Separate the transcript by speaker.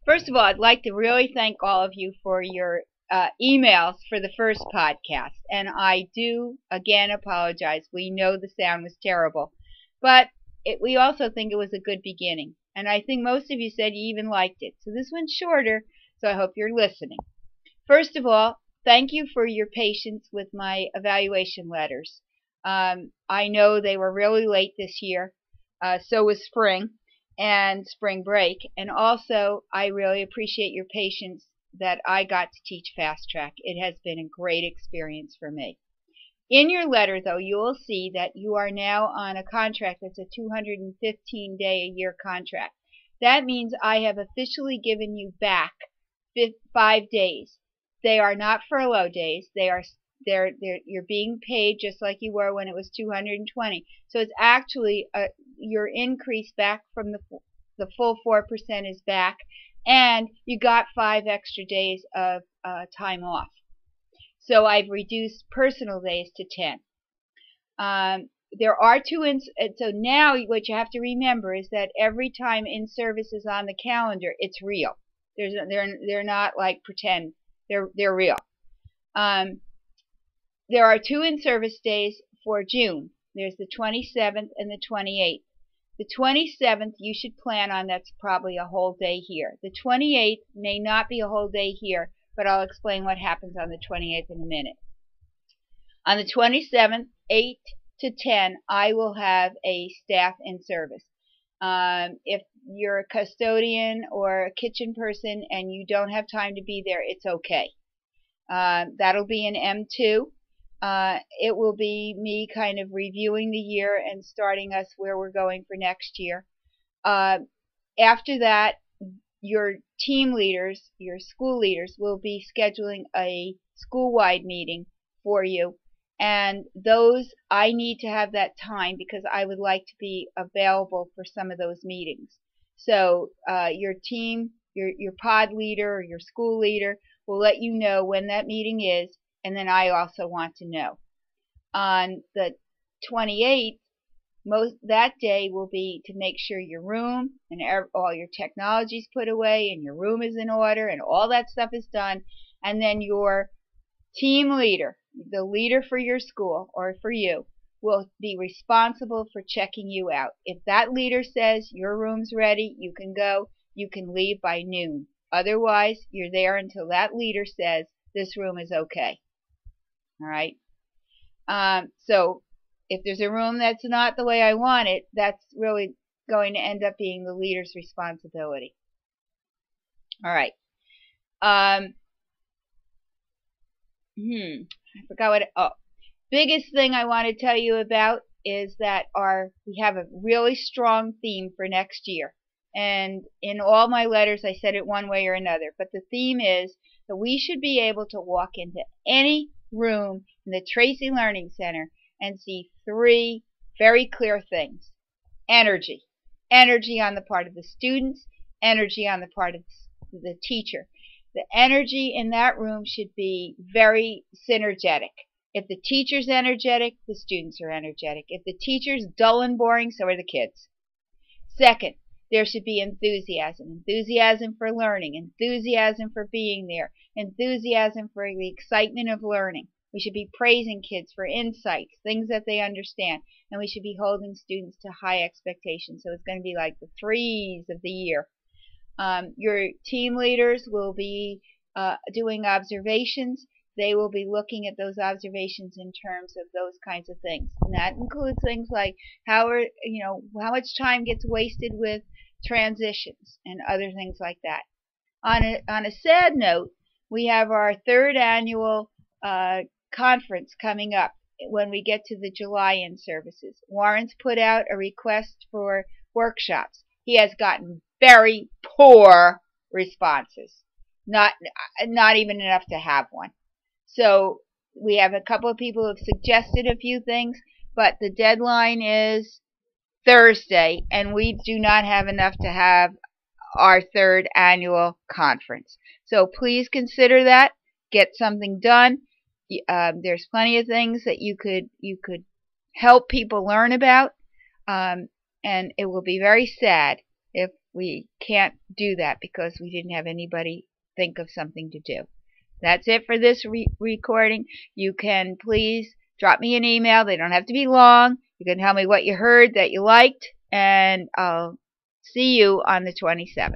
Speaker 1: First of all, I'd like to really thank all of you for your emails for the first podcast. And I do, again, apologize. We know the sound was terrible. But we also think it was a good beginning. And I think most of you said you even liked it. So this one's shorter, so I hope you're listening. First of all, thank you for your patience with my evaluation letters. I know they were really late this year. So was spring and spring break. And also, I really appreciate your patience that I got to teach Fast Track. It has been a great experience for me. In your letter, though, you will see that you are now on a contract that's a 215-day-a-year contract. That means I have officially given you back 5 days. They are not furlough days. You're being paid just like you were when it was 220. So it's actually your increase back from the full 4% is back, and you got 5 extra days of time off. So I've reduced personal days to 10. There are so now what you have to remember is that every time in-service is on the calendar, it's real. They're not like pretend. They're real. There are 2 in-service days for June. There's the 27th and the 28th. The 27th you should plan on. That's probably a whole day here. The 28th may not be a whole day here, but I'll explain what happens on the 28th in a minute. On the 27th, 8 to 10, I will have a staff in service. If you're a custodian or a kitchen person and you don't have time to be there, it's okay. That'll be an M2. It will be me kind of reviewing the year and starting us where we're going for next year. After that, your team leaders, your school leaders, will be scheduling a school-wide meeting for you. And those, I need to have that time because I would like to be available for some of those meetings. So your team, your pod leader or your school leader will let you know when that meeting is, and then I also want to know. On the 28th, that day will be to make sure your room and all your technology is put away and your room is in order and all that stuff is done. And then your team leader, the leader for your school or for you, will be responsible for checking you out. If that leader says your room's ready, you can go, you can leave by noon. Otherwise, you're there until that leader says this room is okay. All right? So if there's a room that's not the way I want it, that's really going to end up being the leader's responsibility. All right. I forgot biggest thing I want to tell you about is that we have a really strong theme for next year. And in all my letters, I said it one way or another. But the theme is that we should be able to walk into any room in the Tracy Learning Center and see 3 very clear things. Energy. Energy on the part of the students. Energy on the part of the teacher. The energy in that room should be very synergetic. If the teacher's energetic, the students are energetic. If the teacher's dull and boring, so are the kids. Second, there should be enthusiasm. Enthusiasm for learning. Enthusiasm for being there. Enthusiasm for the excitement of learning. We should be praising kids for insights, things that they understand. And we should be holding students to high expectations. So it's going to be like the 3s of the year. Your team leaders will be doing observations. They will be looking at those observations in terms of those kinds of things. And that includes things like how much time gets wasted with transitions and other things like that. On a sad note, we have our 3rd annual conference coming up when we get to the July in-services. Warren's put out a request for workshops. He has gotten very poor responses. Not even enough to have one. So we have a couple of people who have suggested a few things, but the deadline is Thursday, and we do not have enough to have our 3rd annual conference. So please consider that. Get something done. There's plenty of things that you could help people learn about, and it will be very sad if we can't do that because we didn't have anybody think of something to do. That's it for this recording. You can please drop me an email. They don't have to be long. You can tell me what you heard that you liked, and I'll see you on the 27th.